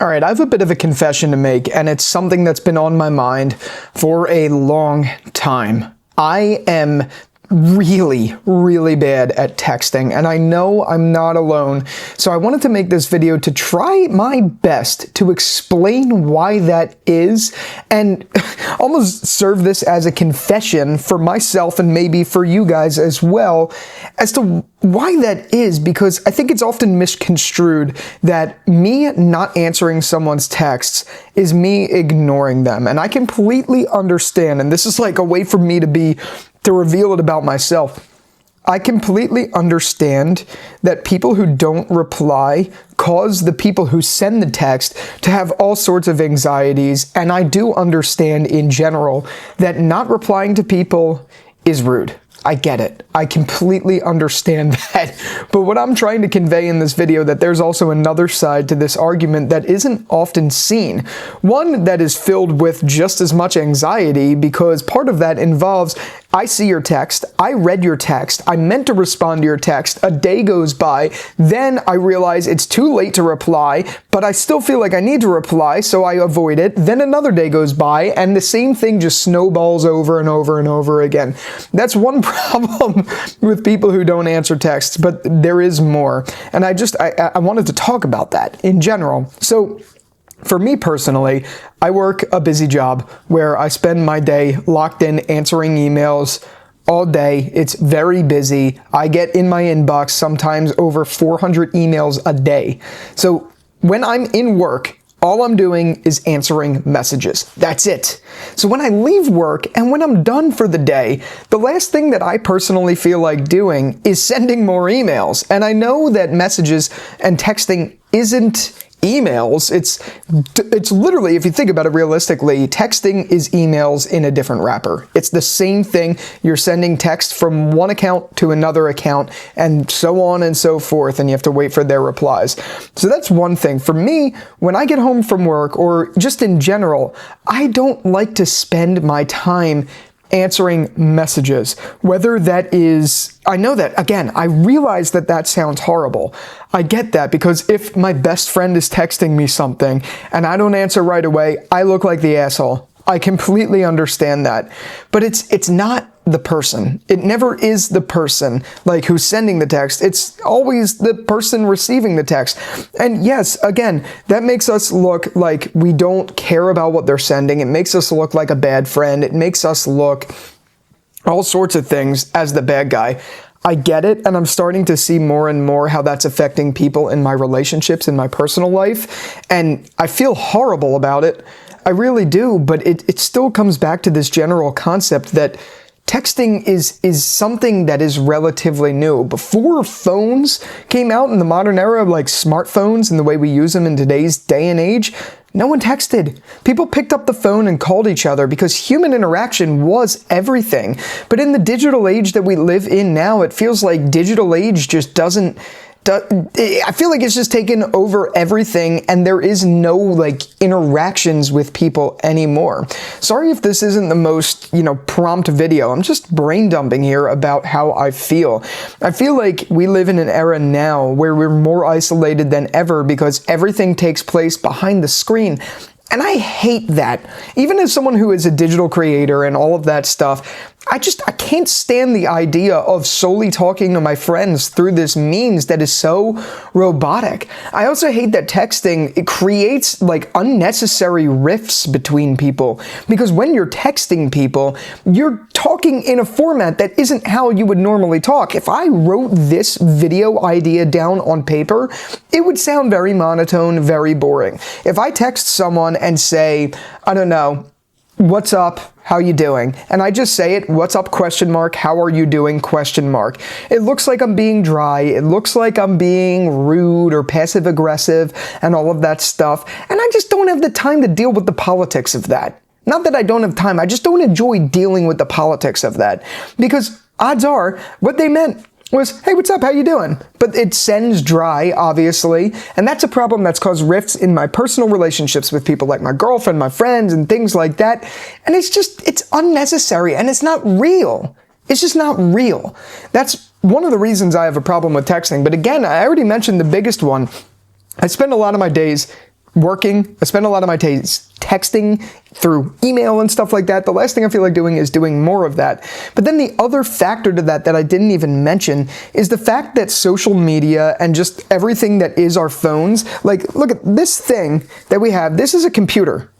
All right, I have a bit of a confession to make, and it's something that's been on my mind for a long time. I am really bad at texting, and I know I'm not alone, so I wanted to make this video to try my best to explain why that is, and almost serve this as a confession for myself and maybe for you guys as well, as to why that is, because I think it's often misconstrued that me not answering someone's texts is me ignoring them, and I completely understand, and this is like a way for me to reveal it about myself. I completely understand that people who don't reply cause the people who send the text to have all sorts of anxieties, and I do understand in general that not replying to people is rude. I get it. I completely understand that. But what I'm trying to convey in this video, that there's also another side to this argument that isn't often seen. One that is filled with just as much anxiety, because part of that involves, I see your text, I read your text, I meant to respond to your text, a day goes by, then I realize it's too late to reply, but I still feel like I need to reply, so I avoid it, then another day goes by, and the same thing just snowballs over and over and over again. That's one problem with people who don't answer texts, but there is more, and I wanted to talk about that in general. So, for me personally, I work a busy job where I spend my day locked in answering emails all day. It's very busy. I get in my inbox sometimes over 400 emails a day. So when I'm in work, all I'm doing is answering messages. That's it. So when I leave work and when I'm done for the day, the last thing that I personally feel like doing is sending more emails. And I know that messages and texting isn't emails. It's literally, if you think about it realistically, texting is emails in a different wrapper. It's the same thing. You're sending text from one account to another account and so on and so forth, and you have to wait for their replies. So that's one thing. For me, when I get home from work, or just in general, I don't like to spend my time answering messages, whether that is, I know that, again, I realize that that sounds horrible. I get that, because if my best friend is texting me something and I don't answer right away, I look like the asshole. I completely understand that. But it's not the person. It never is the person like who's sending the text. It's always the person receiving the text. And yes, again, that makes us look like we don't care about what they're sending. It makes us look like a bad friend. It makes us look all sorts of things as the bad guy. I get it, and I'm starting to see more and more how that's affecting people in my relationships, in my personal life, and I feel horrible about it. I really do, but it still comes back to this general concept that texting is something that is relatively new. Before phones came out in the modern era, like smartphones and the way we use them in today's day and age, no one texted. People picked up the phone and called each other because human interaction was everything. But in the digital age that we live in now, it feels like digital age just doesn't... I feel like it's just taken over everything, and there is no like interactions with people anymore. Sorry if this isn't the most, prompt video. I'm just brain dumping here about how I feel. I feel like we live in an era now where we're more isolated than ever because everything takes place behind the screen. And I hate that. Even as someone who is a digital creator and all of that stuff, I can't stand the idea of solely talking to my friends through this means that is so robotic. I also hate that texting, it creates like unnecessary rifts between people, because when you're texting people, you're talking in a format that isn't how you would normally talk. If I wrote this video idea down on paper, it would sound very monotone, very boring. If I text someone and say, I don't know, what's up? How you doing? And I just say it, what's up, ? How are you doing, ? It looks like I'm being dry. It looks like I'm being rude or passive aggressive and all of that stuff. And I just don't have the time to deal with the politics of that. Not that I don't have time, I just don't enjoy dealing with the politics of that. Because odds are, what they meant was, hey, what's up, how you doing? But it sends dry, obviously, and that's a problem that's caused rifts in my personal relationships with people like my girlfriend, my friends, and things like that, and it's unnecessary, and it's not real. It's just not real. That's one of the reasons I have a problem with texting, but again, I already mentioned the biggest one. I spend a lot of my days working. I spend a lot of my days texting through email and stuff like that. The last thing I feel like doing is doing more of that. But then the other factor to that I didn't even mention is the fact that social media and just everything that is our phones, like, look at this thing that we have. This is a computer.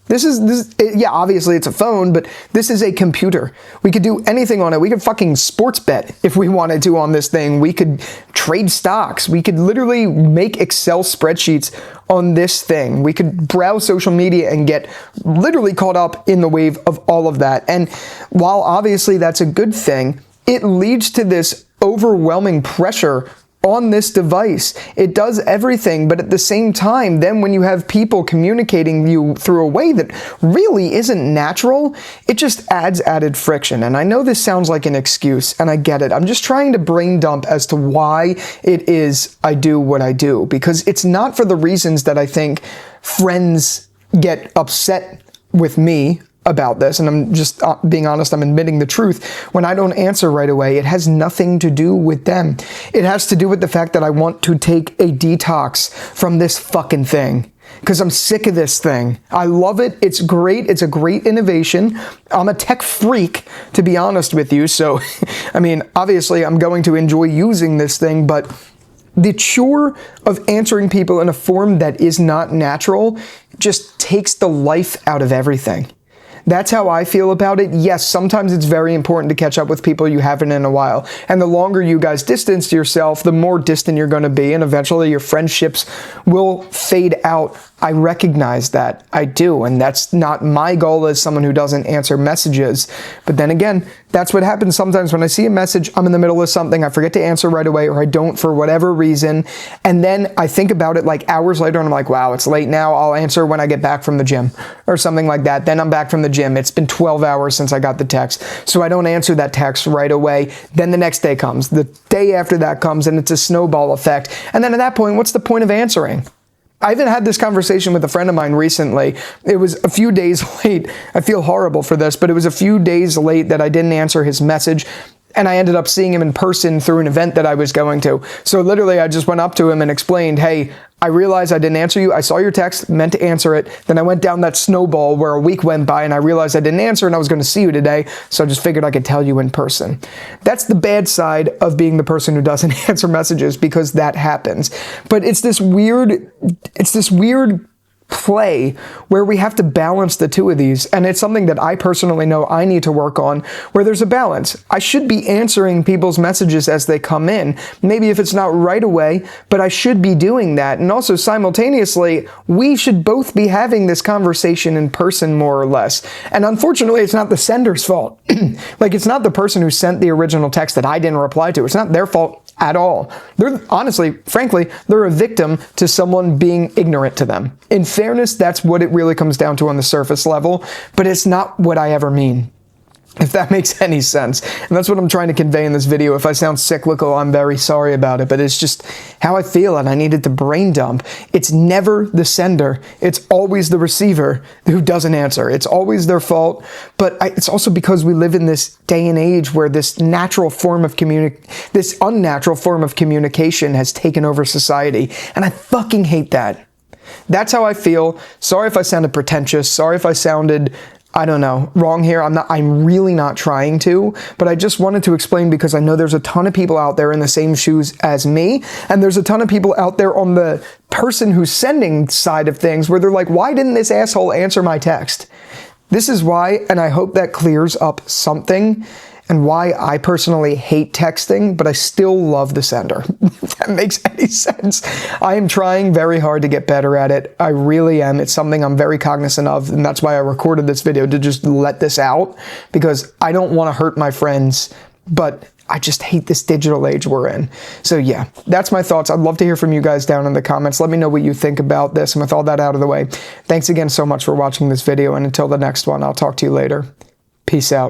Yeah, obviously it's a phone, but this is a computer. We could do anything on it. We could fucking sports bet if we wanted to on this thing. We could trade stocks. We could literally make Excel spreadsheets on this thing. We could browse social media and get literally caught up in the wave of all of that. And while obviously that's a good thing, it leads to this overwhelming pressure on this device. It does everything, but at the same time, then when you have people communicating you through a way that really isn't natural, it just adds added friction. And I know this sounds like an excuse, and I get it. I'm just trying to brain dump as to why it is I do what I do, because it's not for the reasons that I think friends get upset with me about this, and I'm just being honest, I'm admitting the truth. When I don't answer right away, it has nothing to do with them. It has to do with the fact that I want to take a detox from this fucking thing, because I'm sick of this thing. I love it. It's great. It's a great innovation. I'm a tech freak, to be honest with you. So, I mean, obviously I'm going to enjoy using this thing, but the chore of answering people in a form that is not natural just takes the life out of everything. That's how I feel about it. Yes, sometimes it's very important to catch up with people you haven't in a while. And the longer you guys distance yourself, the more distant you're going to be. And eventually your friendships will fade out. I recognize that. I do. And that's not my goal as someone who doesn't answer messages. But then again, that's what happens sometimes when I see a message, I'm in the middle of something, I forget to answer right away, or I don't for whatever reason. And then I think about it like hours later and I'm like, wow, it's late now. I'll answer when I get back from the gym or something like that. Then I'm back from the gym. It's been 12 hours since I got the text. So I don't answer that text right away. Then the next day comes. The day after that comes, and it's a snowball effect. And then at that point, what's the point of answering? I even had this conversation with a friend of mine recently. It was a few days late. I feel horrible for this, but it was a few days late that I didn't answer his message. And I ended up seeing him in person through an event that I was going to. So literally, I just went up to him and explained, hey, I realized I didn't answer you. I saw your text, meant to answer it. Then I went down that snowball where a week went by and I realized I didn't answer and I was going to see you today. So I just figured I could tell you in person. That's the bad side of being the person who doesn't answer messages, because that happens. But it's this weird play where we have to balance the two of these, and it's something that I personally know I need to work on, where there's a balance. I should be answering people's messages as they come in, maybe if it's not right away, but I should be doing that. And also simultaneously, we should both be having this conversation in person, more or less. And unfortunately, it's not the sender's fault. Like, it's not the person who sent the original text that I didn't reply to. It's not their fault at all. They're honestly, frankly, they're a victim to someone being ignorant to them. In fairness, that's what it really comes down to on the surface level, but it's not what I ever mean, if that makes any sense. And that's what I'm trying to convey in this video. If I sound cyclical, I'm very sorry about it, but it's just how I feel, and I needed to brain dump. It's never the sender. It's always the receiver who doesn't answer. It's always their fault, but it's also because we live in this day and age where this unnatural form of communication has taken over society, and I fucking hate that. That's how I feel. Sorry if I sounded pretentious. Sorry if I sounded, I don't know, wrong here. I'm really not trying to, but I just wanted to explain, because I know there's a ton of people out there in the same shoes as me, and there's a ton of people out there on the person who's sending side of things where they're like, why didn't this asshole answer my text? This is why, and I hope that clears up something, and why I personally hate texting, but I still love the sender. If that makes any sense. I am trying very hard to get better at it. I really am. It's something I'm very cognizant of, and that's why I recorded this video, to just let this out, because I don't want to hurt my friends, but I just hate this digital age we're in. So yeah, that's my thoughts. I'd love to hear from you guys down in the comments. Let me know what you think about this, and with all that out of the way, thanks again so much for watching this video, and until the next one, I'll talk to you later. Peace out.